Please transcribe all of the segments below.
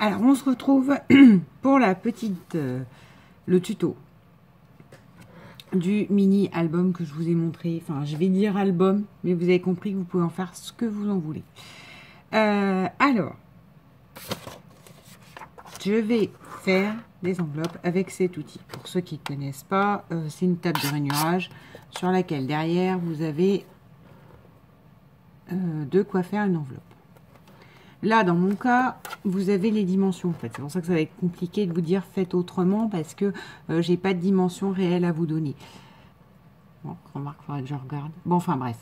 Alors, on se retrouve pour la petite, le tuto du mini album que je vous ai montré. Enfin, je vais dire album, mais vous avez compris que vous pouvez en faire ce que vous en voulez. Alors, je vais faire des enveloppes avec cet outil. Pour ceux qui ne connaissent pas, c'est une table de rainurage sur laquelle derrière vous avez de quoi faire une enveloppe. Là, dans mon cas, vous avez les dimensions, en fait. C'est pour ça que ça va être compliqué de vous dire faites autrement, parce que j'ai pas de dimension réelle à vous donner. Bon, remarque, il faudrait que je regarde. Bon, enfin, bref.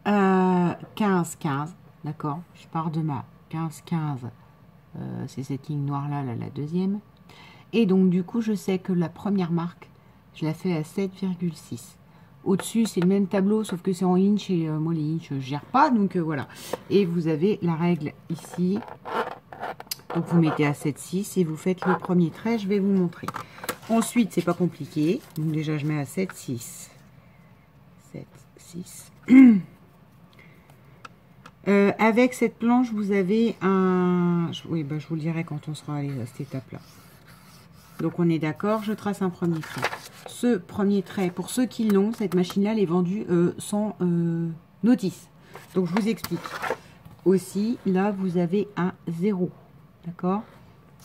15, 15, d'accord. Je pars de ma 15, 15. C'est cette ligne noire-là, la deuxième. Et donc, du coup, je sais que la première marque, je la fais à 7,6. Au-dessus, c'est le même tableau, sauf que c'est en inch et moi, les inch, je gère pas. Donc, voilà. Et vous avez la règle ici. Donc, vous mettez à 7,6 et vous faites le premier trait. Je vais vous montrer. Ensuite, c'est pas compliqué. Donc, déjà, je mets à 7,6. 7,6. Avec cette planche, vous avez un... Oui, bah, je vous le dirai quand on sera allé à cette étape-là. Donc, on est d'accord. Je trace un premier trait. Ce premier trait, pour ceux qui l'ont, cette machine-là, elle est vendue sans notice. Donc, je vous explique. Aussi, là, vous avez un 0. D'accord?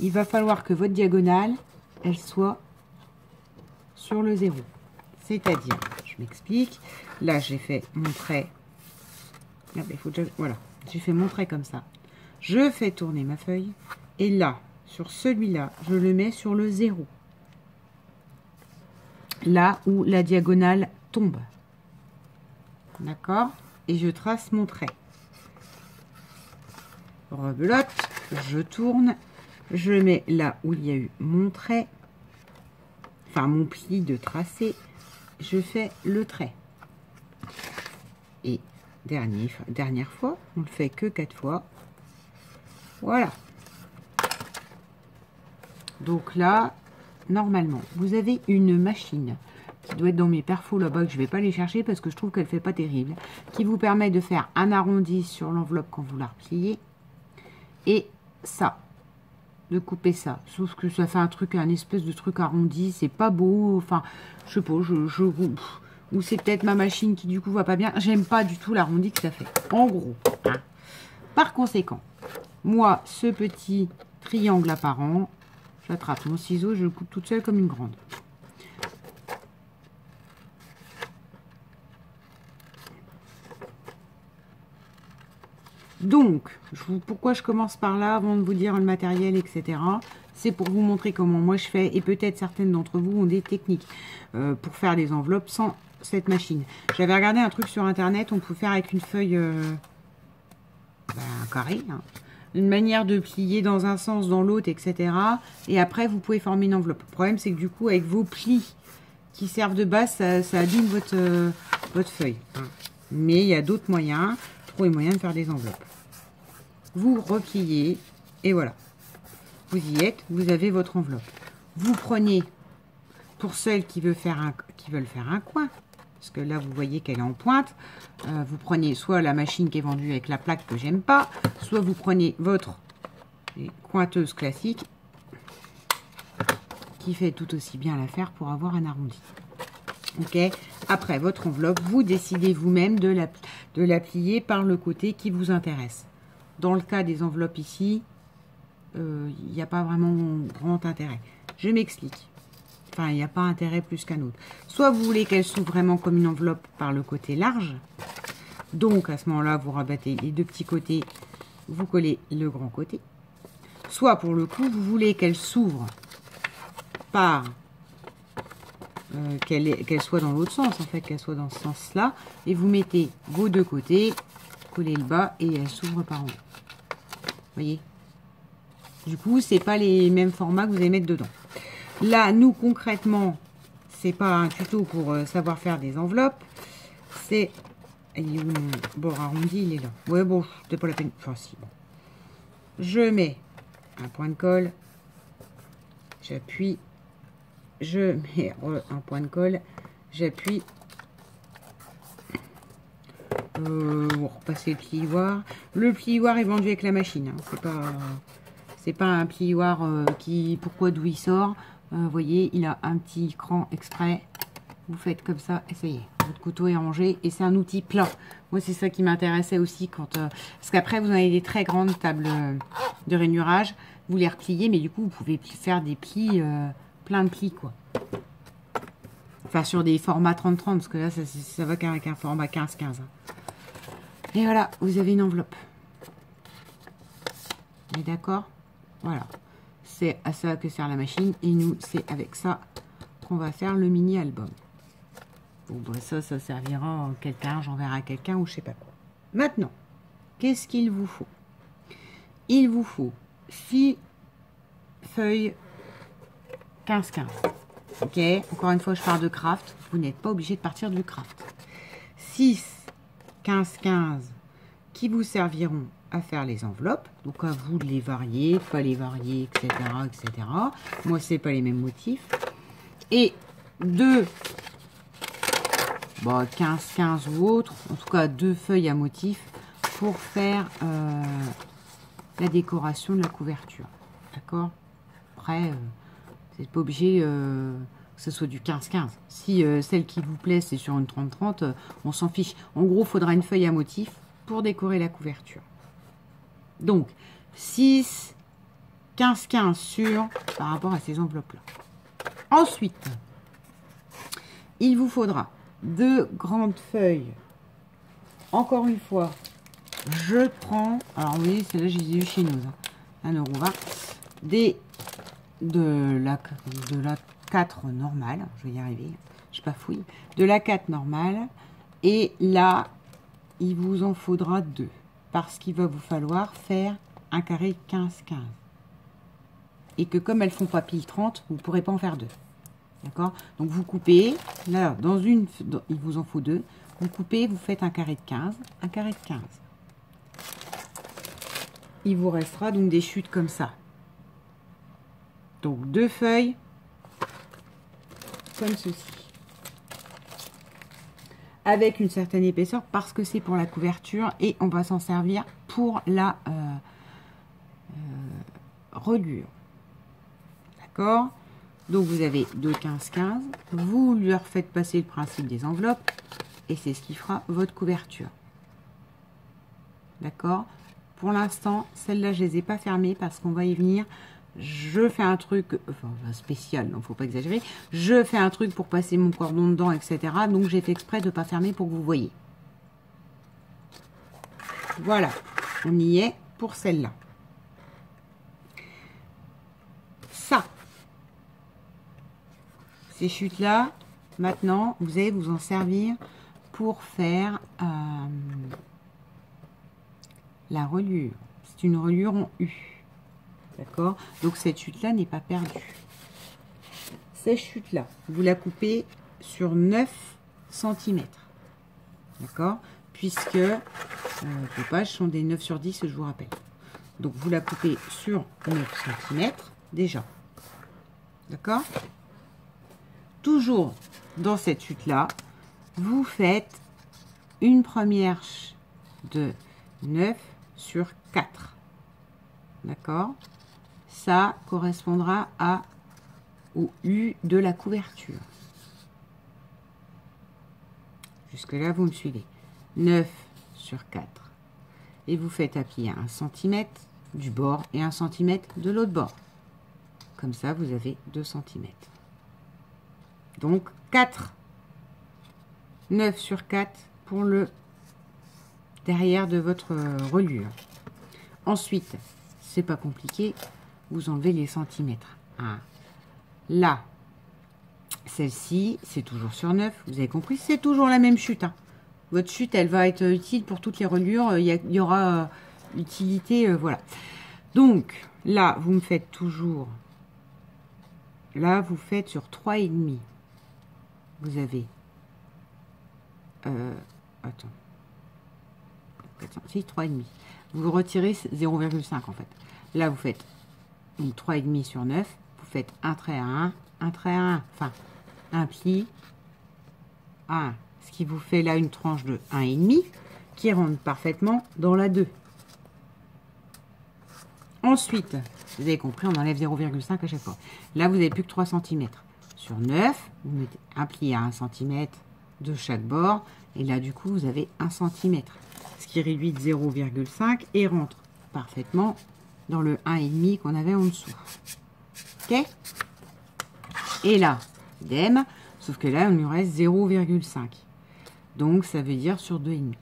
Il va falloir que votre diagonale, elle soit sur le 0. C'est-à-dire, je m'explique. Là, j'ai fait mon trait. Ah, ben, faut déjà... Voilà, j'ai fait mon trait comme ça. Je fais tourner ma feuille. Et là, sur celui-là, je le mets sur le 0. Là où la diagonale tombe. D'accord? Et je trace mon trait. Rebelote, je tourne. Je mets là où il y a eu mon trait. Enfin, mon pli de tracé. Je fais le trait. Et dernière fois, on le fait que 4 fois. Voilà. Donc là, normalement, vous avez une machine qui doit être dans mes perfos là-bas, que je ne vais pas les chercher parce que je trouve qu'elle ne fait pas terrible, qui vous permet de faire un arrondi sur l'enveloppe quand vous la repliez, et ça, de couper ça. Sauf que ça fait un espèce de truc arrondi, c'est pas beau, enfin, je sais pas, ou c'est peut-être ma machine qui du coup va pas bien, j'aime pas du tout l'arrondi que ça fait, en gros. Hein. Par conséquent, moi, ce petit triangle apparent, j'attrape mon ciseau, je le coupe toute seule comme une grande. Donc, pourquoi je commence par là avant de vous dire le matériel, etc. C'est pour vous montrer comment moi je fais, et peut-être certaines d'entre vous ont des techniques pour faire des enveloppes sans cette machine. J'avais regardé un truc sur internet, on peut faire avec une feuille un carré, hein. Une manière de plier dans un sens, dans l'autre, etc. Et après, vous pouvez former une enveloppe. Le problème, c'est que du coup, avec vos plis qui servent de base, ça abîme votre feuille. Hein. Mais il y a d'autres moyens, trouver moyen de faire des enveloppes. Vous repliez, et voilà. Vous y êtes, vous avez votre enveloppe. Vous prenez, pour celles qui veulent faire un coin, parce que là, vous voyez qu'elle est en pointe. Vous prenez soit la machine qui est vendue avec la plaque que j'aime pas, soit vous prenez votre pointeuse classique qui fait tout aussi bien l'affaire pour avoir un arrondi. Ok. Après, votre enveloppe, vous décidez vous-même de la plier par le côté qui vous intéresse. Dans le cas des enveloppes ici, il n'y a pas vraiment grand intérêt. Je m'explique. Enfin, il n'y a pas intérêt plus qu'un autre. Soit vous voulez qu'elle s'ouvre vraiment comme une enveloppe par le côté large. Donc, à ce moment-là, vous rabattez les deux petits côtés. Vous collez le grand côté. Soit, pour le coup, vous voulez qu'elle s'ouvre par... qu'elle soit dans l'autre sens, en fait, qu'elle soit dans ce sens-là. Et vous mettez vos deux côtés, collez le bas et elle s'ouvre par en haut. Vous voyez? Du coup, c'est pas les mêmes formats que vous allez mettre dedans. Là, nous, concrètement, c'est pas un tuto pour savoir faire des enveloppes. C'est... Il est où mon bord arrondi? Il est là. Ouais, bon, c'est pas la peine. Enfin, si, bon. Je mets un point de colle. J'appuie. Je mets un point de colle. J'appuie. On va repasser le plioir. Le plioir est vendu avec la machine. Hein. C'est pas un plioir qui, pourquoi, d'où il sort. Vous voyez, il a un petit cran exprès. Vous faites comme ça et ça y est. Votre couteau est rangé et c'est un outil plat. Moi, c'est ça qui m'intéressait aussi quand... parce qu'après, vous avez des très grandes tables de rainurage. Vous les repliez, mais du coup, vous pouvez faire des plis, plein de plis, quoi. Enfin, sur des formats 30-30, parce que là, ça va qu'avec un format 15-15. Hein. Et voilà, vous avez une enveloppe. On est d'accord? Voilà. C'est à ça que sert la machine. Et nous, c'est avec ça qu'on va faire le mini-album. Bon, bah, ça servira à quelqu'un, j'enverrai à quelqu'un ou je sais pas quoi. Maintenant, qu'est-ce qu'il vous faut? Il vous faut 6 feuilles 15-15. Ok, encore une fois, je pars de craft. Vous n'êtes pas obligé de partir du craft. 6 15-15 qui vous serviront à faire les enveloppes. Donc, à vous de les varier, de pas les varier, etc., etc. Moi, c'est pas les mêmes motifs. Et 2 15-15 ou autre, en tout cas 2 feuilles à motif pour faire la décoration de la couverture. D'accord? Après, vous n'êtes pas obligé que ce soit du 15-15. Si celle qui vous plaît, c'est sur une 30-30, on s'en fiche. En gros, il faudra une feuille à motif pour décorer la couverture. Donc, 6, 15-15 sur par rapport à ces enveloppes-là. Ensuite, il vous faudra 2 grandes feuilles. Encore une fois, je prends... Alors oui, celle-là, je les ai eu chez nous. Hein, 1,20 €. De la 4 normale. Je vais y arriver. Je bafouille. De la 4 normale. Et là, il vous en faudra 2. Parce qu'il va vous falloir faire un carré 15-15. Et que comme elles font pas pile 30, vous ne pourrez pas en faire 2. D'accord? Donc vous coupez, là, dans une, il vous en faut 2. Vous coupez, vous faites un carré de 15, un carré de 15. Il vous restera donc des chutes comme ça. Donc 2 feuilles, comme ceci. Avec une certaine épaisseur, parce que c'est pour la couverture et on va s'en servir pour la reliure. D'accord? Donc, vous avez 2 15-15. Vous leur faites passer le principe des enveloppes. Et c'est ce qui fera votre couverture. D'accord? Pour l'instant, celles-là, je ne les ai pas fermées parce qu'on va y venir. Je fais un truc, enfin, spécial, il ne faut pas exagérer. Je fais un truc pour passer mon cordon dedans, etc. Donc, j'ai fait exprès de ne pas fermer pour que vous voyez. Voilà. On y est pour celle-là. Ça. Ces chutes-là, maintenant, vous allez vous en servir pour faire la reliure. C'est une reliure en U. D'accord? Donc, cette chute-là n'est pas perdue. Cette chute-là, vous la coupez sur 9 cm. D'accord? Puisque les pages sont des 9 sur 10, je vous rappelle. Donc, vous la coupez sur 9 cm déjà. D'accord? Toujours dans cette chute-là, vous faites une première de 9 sur 4. D'accord? Ça correspondra au U de la couverture. Jusque-là, vous me suivez. 9 sur 4. Et vous faites appuyer 1 cm du bord et 1 cm de l'autre bord. Comme ça, vous avez 2 cm. Donc, 4, 9 sur 4 pour le derrière de votre reliure. Ensuite, c'est pas compliqué, vous enlevez les centimètres. Là, celle-ci, c'est toujours sur 9, vous avez compris, c'est toujours la même chute. Hein. Votre chute, elle va être utile pour toutes les reliures, il y aura utilité, voilà. Donc, là, vous me faites toujours, là, vous faites sur 3,5. Vous avez, attends, si, 3,5. Vous retirez 0,5 en fait. Là, vous faites 3,5 sur 9. Vous faites un trait à 1, un trait à 1, enfin, un pli, 1. Ce qui vous fait là une tranche de 1,5 qui rentre parfaitement dans la 2. Ensuite, Vous avez compris, on enlève 0,5 à chaque fois. Là, vous n'avez plus que 3 cm. Sur 9, vous mettez un pli à 1 cm de chaque bord. Et là, du coup, vous avez 1 cm. Ce qui réduit de 0,5 et rentre parfaitement dans le 1,5 qu'on avait en dessous. Ok? Et là, idem, sauf que là, il nous reste 0,5. Donc, ça veut dire sur 2,5.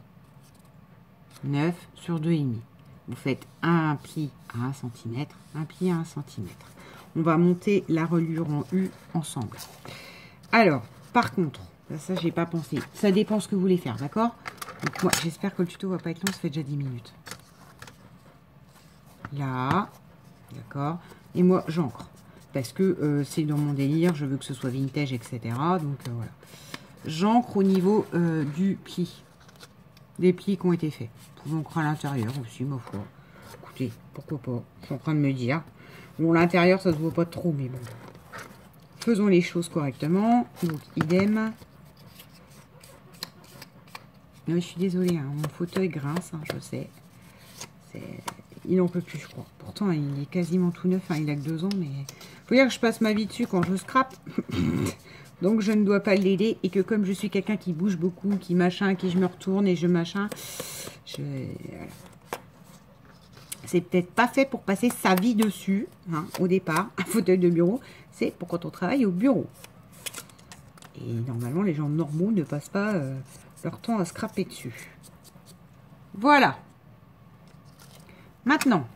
9 sur 2,5. Vous faites un pli à 1 cm, un pli à 1 cm. On va monter la reliure en U ensemble. Alors, par contre, ça, j'ai pas pensé. Ça dépend ce que vous voulez faire, d'accord? Donc, moi, j'espère que le tuto va pas être long, ça fait déjà 10 minutes. Là, d'accord? Et moi, j'ancre. Parce que c'est dans mon délire, je veux que ce soit vintage, etc. Donc, voilà. J'ancre au niveau du pli. Des plis qui ont été faits. Vous pouvez ancrer à l'intérieur aussi, ma foi. Écoutez, pourquoi pas? Je suis en train de me dire. Bon, l'intérieur, ça se voit pas trop, mais bon. Faisons les choses correctement. Donc, idem. Non, je suis désolée, hein, mon fauteuil grince, hein, je sais. Il n'en peut plus, je crois. Pourtant, il est quasiment tout neuf. Hein, il a que 2 ans, mais... faut dire que je passe ma vie dessus quand je scrape. Donc, je ne dois pas l'aider. Et que comme je suis quelqu'un qui bouge beaucoup, qui machin, qui je me retourne et je machin... Voilà. C'est peut-être pas fait pour passer sa vie dessus, hein, au départ. Un fauteuil de bureau, c'est pour quand on travaille au bureau. Et normalement, les gens normaux ne passent pas leur temps à scraper dessus. Voilà. Maintenant,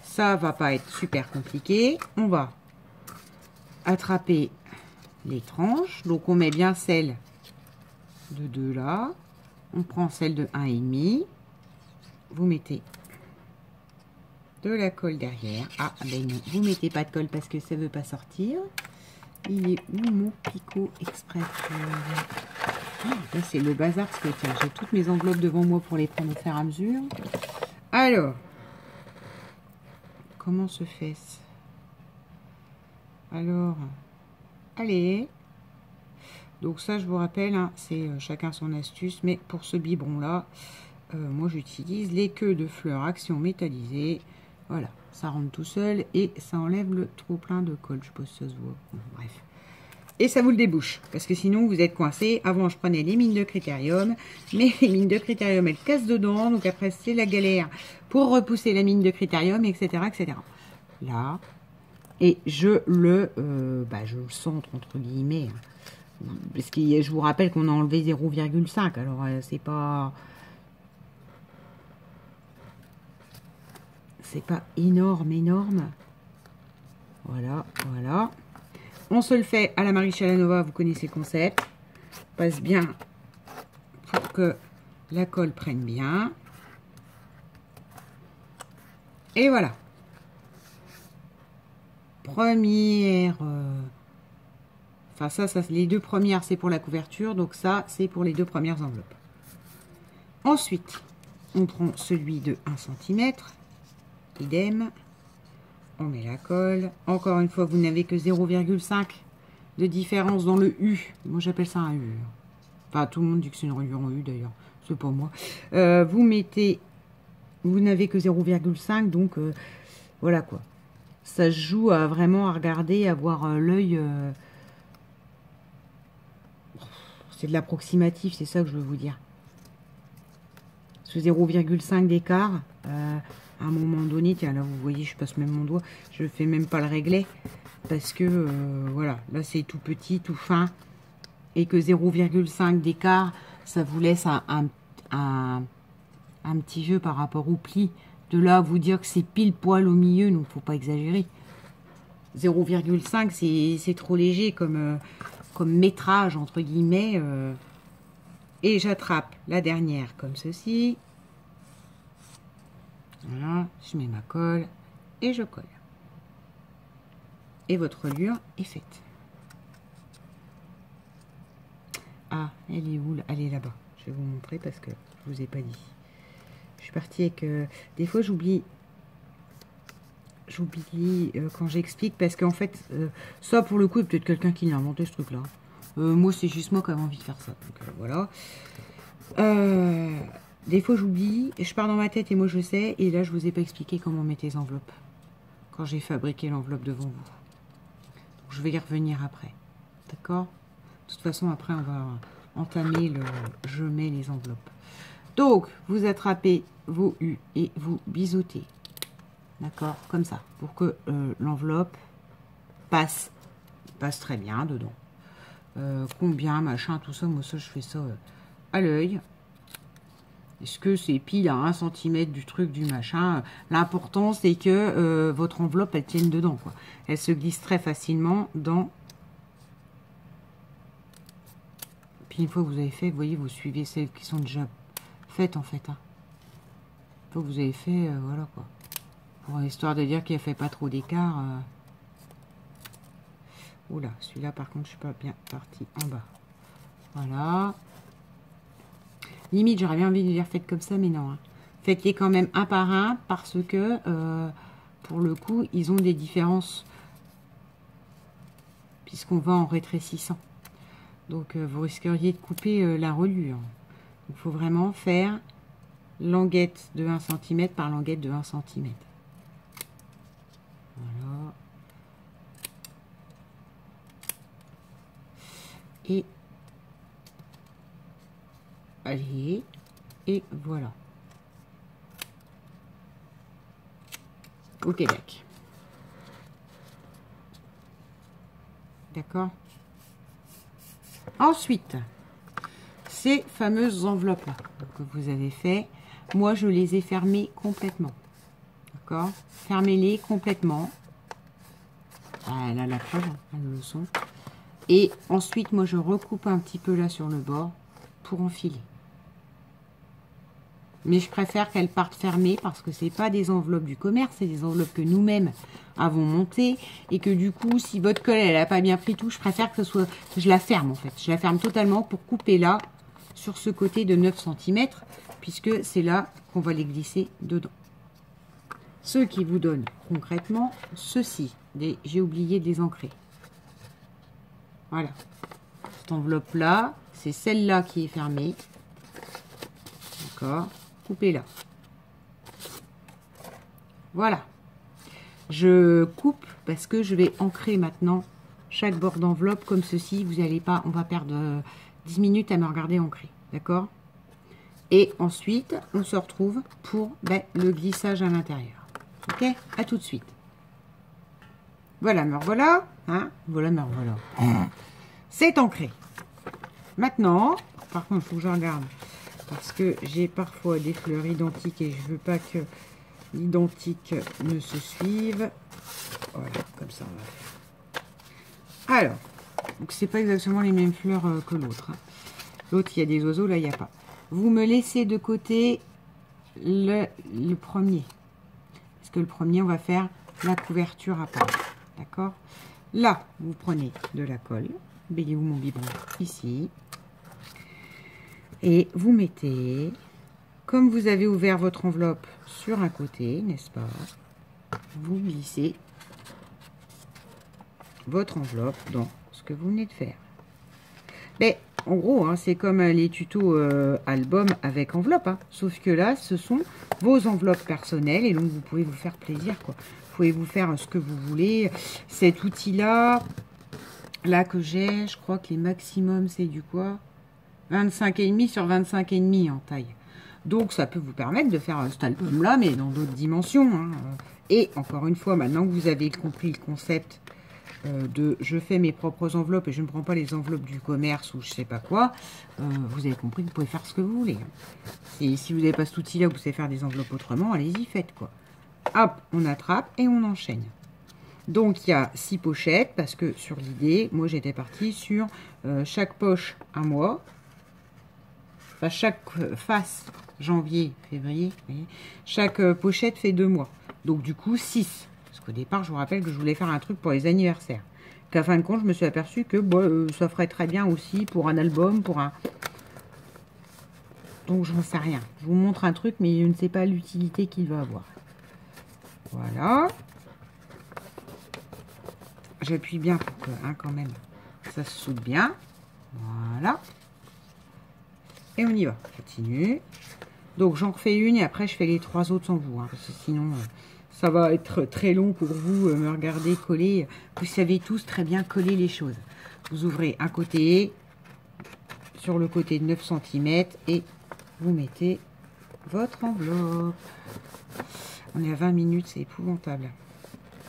ça va pas être super compliqué. On va attraper les tranches. Donc, on met bien celle de 2 là. On prend celle de 1,5. Vous mettez de la colle derrière. Ah, ben non, vous mettez pas de colle parce que ça veut pas sortir. Il est où mon picot express? Là, c'est le bazar parce que tiens, j'ai toutes mes enveloppes devant moi pour les prendre au fur et à mesure. Alors, comment se fait-ce? Alors, allez. Donc ça, je vous rappelle, hein, c'est chacun son astuce. Mais pour ce biberon-là, moi, j'utilise les queues de fleurs Action métallisées. Voilà, ça rentre tout seul et ça enlève le trop plein de colle. Je sais pas si ça se voit. Bon, bref. Et ça vous le débouche, parce que sinon vous êtes coincé. Avant, je prenais les mines de critérium, mais les mines de critérium, elles cassent dedans. Donc après, c'est la galère pour repousser la mine de critérium, etc., etc. Là, et je le centre, entre guillemets. Parce que je vous rappelle qu'on a enlevé 0,5. Alors, c'est pas énorme. Voilà, voilà. On se le fait à la Marie Chalanova, vous connaissez le concept. Passe bien pour que la colle prenne bien. Et voilà. Première... Enfin, ça, les 2 premières, c'est pour la couverture. Donc ça, c'est pour les 2 premières enveloppes. Ensuite, on prend celui de 1 cm. Idem. On met la colle. Encore une fois, vous n'avez que 0,5 de différence dans le U. Moi, j'appelle ça un U. Enfin, tout le monde dit que c'est une reliure en U, d'ailleurs. C'est pas moi. Vous mettez... Vous n'avez que 0,5, donc voilà quoi. Ça se joue à vraiment à regarder, à voir l'œil... C'est de l'approximatif, c'est ça que je veux vous dire. Ce 0,5 d'écart... à un moment donné, tiens, là, vous voyez, je passe même mon doigt. Je ne fais même pas le régler. Parce que, voilà, là, c'est tout petit, tout fin. Et que 0,5 d'écart, ça vous laisse un petit jeu par rapport au pli. De là à vous dire que c'est pile poil au milieu, donc faut pas exagérer. 0,5, c'est trop léger comme métrage, entre guillemets. Et j'attrape la dernière comme ceci. Voilà, je mets ma colle et je colle. Et votre reliure est faite. Ah, elle est où? Elle est là-bas. Je vais vous montrer parce que je vous ai pas dit. Je suis partie avec... des fois, j'oublie quand j'explique parce qu'en fait, ça, pour le coup, il y a peut-être quelqu'un qui l'a inventé, ce truc-là. Moi, c'est juste moi qui avais envie de faire ça. Donc, voilà. Des fois, j'oublie, je pars dans ma tête et moi, je sais. Et là, je vous ai pas expliqué comment on met les enveloppes quand j'ai fabriqué l'enveloppe devant vous. Donc, je vais y revenir après. D'accord? De toute façon, après, on va entamer le « je mets les enveloppes ». Donc, vous attrapez vos U et vous biseautez. D'accord? Comme ça, pour que l'enveloppe passe très bien dedans. Combien, machin, tout ça, moi ça, je fais ça à l'œil. Est-ce que c'est pile à 1 cm du truc, du machin? L'important, c'est que votre enveloppe, elle tienne dedans, quoi. Elle se glisse très facilement dans... Puis une fois que vous avez fait, vous voyez, vous suivez celles qui sont déjà faites, en fait. Hein. Une fois que vous avez fait, voilà, quoi. Pour histoire de dire qu'il ne fait pas trop d'écart. Oula, celui-là, par contre, je suis pas bien partie en bas. Voilà. Limite, j'aurais bien envie de dire faites comme ça, mais non. Hein. Faites-les quand même un par un, parce que, pour le coup, ils ont des différences, puisqu'on va en rétrécissant. Donc, vous risqueriez de couper la reliure. Il faut vraiment faire languette de 1 cm par languette de 1 cm. Voilà. Et allez, et voilà. Ok, d'accord. Ensuite, ces fameuses enveloppes que vous avez fait, moi je les ai fermées complètement. D'accord? Fermez-les complètement. Ah, là, la preuve, elles le sont. Et ensuite, moi je recoupe un petit peu là sur le bord pour enfiler. Mais je préfère qu'elles partent fermées parce que ce n'est pas des enveloppes du commerce, c'est des enveloppes que nous-mêmes avons montées. Et que du coup, si votre colle, elle n'a pas bien pris tout, je préfère que je la ferme en fait. Je la ferme totalement pour couper là, sur ce côté de 9 cm, puisque c'est là qu'on va les glisser dedans. Ce qui vous donne concrètement ceci. J'ai oublié de les ancrer. Voilà. Cette enveloppe-là, c'est celle-là qui est fermée. D'accord? Coupez là. Voilà. Je coupe parce que je vais ancrer maintenant chaque bord d'enveloppe comme ceci. Vous n'allez pas, on va perdre 10 minutes à me regarder ancrer. D'accord? Et ensuite, on se retrouve pour le glissage à l'intérieur. Ok? À tout de suite. Voilà, me revoilà. Hein? Voilà, me revoilà. C'est ancré. Maintenant, par contre, il faut que je regarde. Parce que j'ai parfois des fleurs identiques et je veux pas que l'identique ne se suive. Voilà, comme ça on va faire. Alors, donc c'est pas exactement les mêmes fleurs que l'autre. Hein. L'autre, il y a des oiseaux, là, il n'y a pas. Vous me laissez de côté le premier. Parce que le premier, on va faire la couverture à part. D'accord? Là, vous prenez de la colle. Baigez-vous mon biberon ici. Et vous mettez, comme vous avez ouvert votre enveloppe sur un côté, n'est-ce pas? Vous glissez votre enveloppe dans ce que vous venez de faire. Mais en gros, hein, c'est comme les tutos album avec enveloppe. Hein, sauf que là, ce sont vos enveloppes personnelles et donc vous pouvez vous faire plaisir, quoi. Vous pouvez vous faire ce que vous voulez. Cet outil-là, là que j'ai, je crois que les maximums, c'est du quoi? 25,5 sur 25,5 en taille. Donc, ça peut vous permettre de faire cet album-là, mais dans d'autres dimensions. Hein. Et encore une fois, maintenant que vous avez compris le concept de je fais mes propres enveloppes et je ne prends pas les enveloppes du commerce ou je sais pas quoi, vous avez compris que vous pouvez faire ce que vous voulez. Et si vous n'avez pas cet outil-là, vous savez faire des enveloppes autrement, allez-y, faites quoi. Hop, on attrape et on enchaîne. Donc, il y a 6 pochettes parce que sur l'idée, moi, j'étais partie sur chaque poche un mois. Enfin, chaque face, janvier, février, chaque pochette fait 2 mois. Donc, du coup, 6. Parce qu'au départ, je vous rappelle que je voulais faire un truc pour les anniversaires. Qu'à fin de compte, je me suis aperçue que ça ferait très bien aussi pour un album, pour un... Donc, j'en sais rien. Je vous montre un truc, mais je ne sais pas l'utilité qu'il va avoir. Voilà. J'appuie bien pour que, hein, quand même, ça se soude bien. Voilà. Et on y va. Continue. Donc j'en refais une et après je fais les 3 autres sans vous. Hein, parce que sinon, ça va être très long pour vous me regarder coller. Vous savez tous très bien coller les choses. Vous ouvrez un côté, sur le côté de 9 cm et vous mettez votre enveloppe. On est à 20 minutes, c'est épouvantable.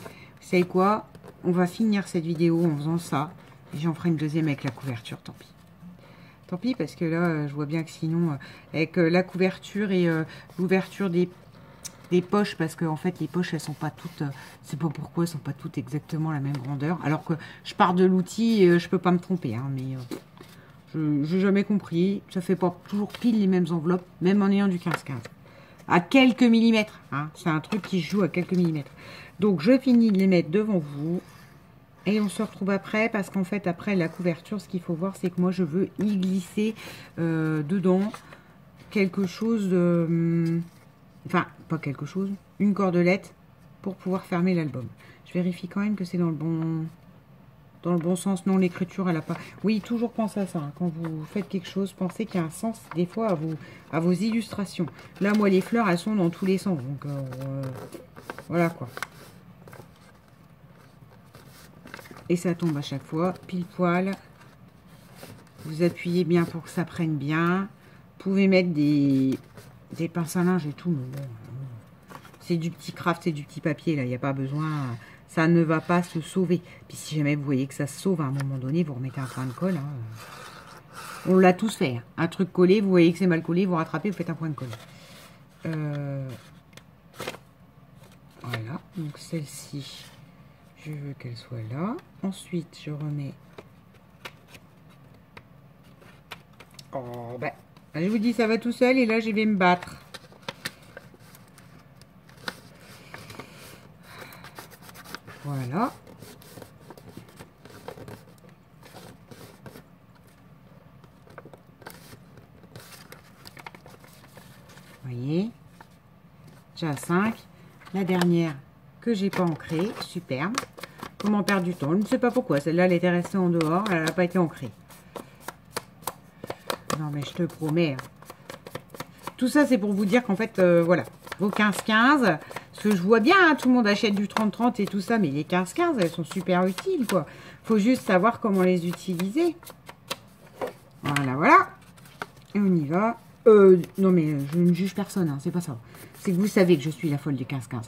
Vous savez quoi? On va finir cette vidéo en faisant ça. Et j'en ferai une deuxième avec la couverture, tant pis. Tant pis, parce que là, je vois bien que sinon, avec la couverture et l'ouverture des poches, parce que en fait, les poches, elles sont pas toutes, c'est pas pourquoi, elles sont pas toutes exactement la même grandeur. Alors que je pars de l'outil, je peux pas me tromper, hein, mais je n'ai jamais compris. Ça fait pas toujours pile les mêmes enveloppes, même en ayant du 15-15. À quelques millimètres, hein, c'est un truc qui se joue à quelques millimètres. Donc, je finis de les mettre devant vous. Et on se retrouve après, parce qu'en fait, après la couverture, ce qu'il faut voir, c'est que moi, je veux y glisser dedans quelque chose de... enfin, pas quelque chose, une cordelette pour pouvoir fermer l'album. Je vérifie quand même que c'est dans le bon sens. Non, l'écriture, elle a pas... Oui, toujours pensez à ça. Hein. Quand vous faites quelque chose, pensez qu'il y a un sens, des fois, à vos illustrations. Là, moi, les fleurs, elles sont dans tous les sens. Donc, voilà, quoi. Et ça tombe à chaque fois, pile poil. Vous appuyez bien pour que ça prenne bien. Vous pouvez mettre des pinces à linge et tout. Mais bon, c'est du petit craft, c'est du petit papier. Là, il n'y a pas besoin. Ça ne va pas se sauver. Puis si jamais vous voyez que ça se sauve à un moment donné, vous remettez un point de colle. Hein. On l'a tous fait. Hein. Un truc collé, vous voyez que c'est mal collé, vous rattrapez, vous faites un point de colle. Voilà. Donc celle-ci. Je veux qu'elle soit là. Ensuite, je remets... Oh, ben, je vous dis, ça va tout seul et là, je vais me battre. Voilà. Vous voyez? Déjà 5. La dernière que j'ai pas ancrée. Superbe. Comment perdre du temps? Je ne sais pas pourquoi. Celle-là, elle était restée en dehors. Elle n'a pas été ancrée. Non, mais je te promets. Tout ça, c'est pour vous dire qu'en fait, voilà. Vos 15-15. Parce que je vois bien, hein, tout le monde achète du 30-30 et tout ça. Mais les 15-15, elles sont super utiles, quoi. Faut juste savoir comment les utiliser. Voilà, voilà. Et on y va. Non, mais je ne juge personne. Hein, c'est pas ça. C'est que vous savez que je suis la folle du 15-15.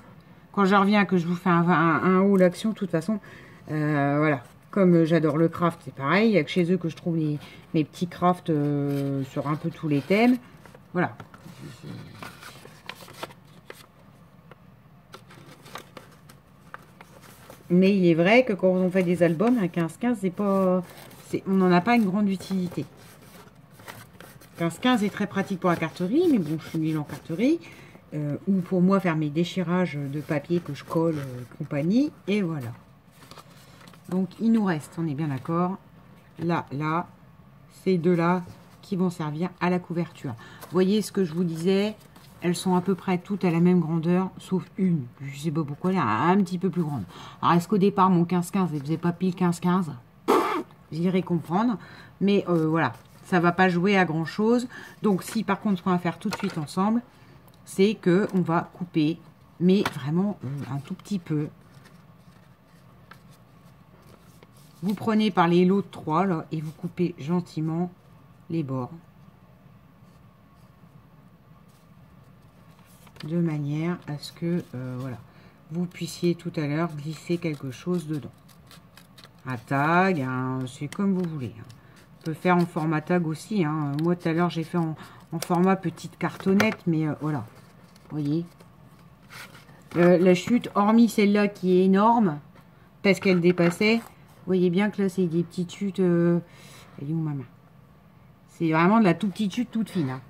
Quand je reviens, que je vous fais un haul action, de toute façon, voilà. Comme j'adore le craft, c'est pareil. Il n'y a que chez eux que je trouve mes petits crafts sur un peu tous les thèmes. Voilà. Mais il est vrai que quand on fait des albums, un 15-15, c'est pas... on n'en a pas une grande utilité. 15-15 est très pratique pour la carterie, mais bon, je suis nulle en carterie. Ou pour moi faire mes déchirages de papier que je colle, compagnie, et voilà. Donc il nous reste, on est bien d'accord, là, ces deux-là qui vont servir à la couverture. Vous voyez ce que je vous disais, elles sont à peu près toutes à la même grandeur, sauf une, je sais pas pourquoi, elle est un petit peu plus grande. Alors est-ce qu'au départ mon 15-15, elle faisait pas pile 15-15? J'irai comprendre, mais voilà, ça va pas jouer à grand chose. Donc si par contre ce qu'on va faire tout de suite ensemble, c'est que on va couper, mais vraiment un tout petit peu. Vous prenez par les lots de 3 là et vous coupez gentiment les bords. De manière à ce que voilà, vous puissiez tout à l'heure glisser quelque chose dedans. Un tag, c'est comme vous voulez. Hein. On peut faire en format tag aussi. Hein. Moi tout à l'heure j'ai fait en format petite cartonnette, mais voilà. Vous voyez, la chute, hormis celle-là qui est énorme, parce qu'elle dépassait, vous voyez bien que là, c'est des petites chutes... elle est où ma main? C'est vraiment de la toute petite chute toute fine. Hein.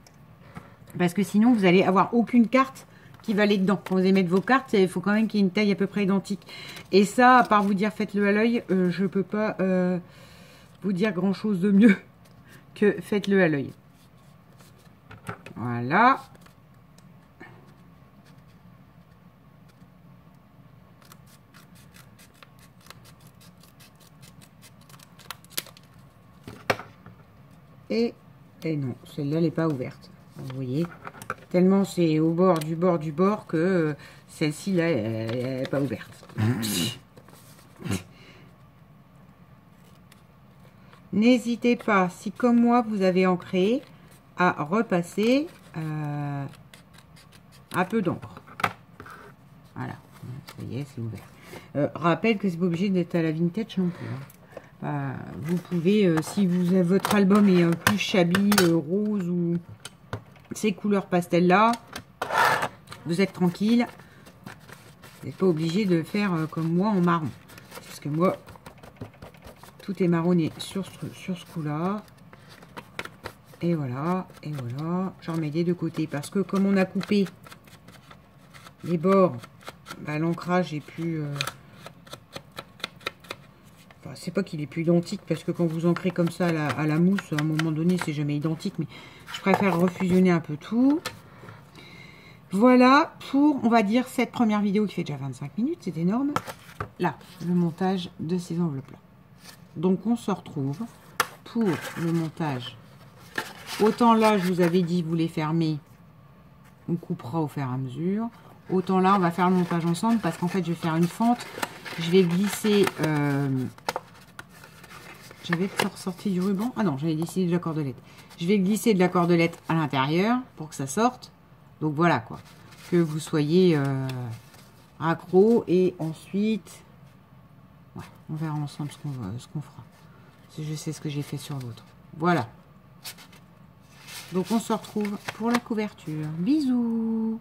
Parce que sinon, vous allez avoir aucune carte qui va aller dedans. Quand vous allez mettre vos cartes, il faut quand même qu'il y ait une taille à peu près identique. Et ça, à part vous dire faites-le à l'œil, je ne peux pas vous dire grand-chose de mieux que faites-le à l'œil. Voilà. Et non, celle-là, elle n'est pas ouverte. Vous voyez, Tellement c'est au bord du bord que celle-ci, là, elle n'est pas ouverte. N'hésitez pas, si comme moi, vous avez ancré, à repasser un peu d'encre. Voilà, ça y est, c'est ouvert. Rappelle que c'est pas obligé d'être à la vintage non plus. Vous pouvez, si vous avez, votre album est plus shabby, rose ou ces couleurs pastel là, vous êtes tranquille. Vous n'êtes pas obligé de faire comme moi en marron. Parce que moi, tout est marronné sur ce coup-là. Et voilà, et voilà. Je remets des deux côtés. Parce que comme on a coupé les bords, l'ancrage est plus... Enfin, c'est pas qu'il est plus identique. Parce que quand vous ancrez comme ça à la mousse, à un moment donné, c'est jamais identique. Mais je préfère refusionner un peu tout. Voilà pour, on va dire, cette première vidéo qui fait déjà 25 minutes. C'est énorme. Là, le montage de ces enveloppes-là. Donc, on se retrouve pour le montage. Autant là, je vous avais dit, vous les fermez. On coupera au fur et à mesure. Autant là, on va faire le montage ensemble parce qu'en fait, je vais faire une fente. Je vais glisser... J'avais ressorti du ruban. Ah non, j'avais décidé de la cordelette. Je vais glisser de la cordelette à l'intérieur pour que ça sorte. Donc voilà quoi. Que vous soyez accro. Et ensuite... Ouais, on verra ensemble ce qu'on fera. Je sais ce que j'ai fait sur l'autre. Voilà. Donc on se retrouve pour la couverture. Bisous!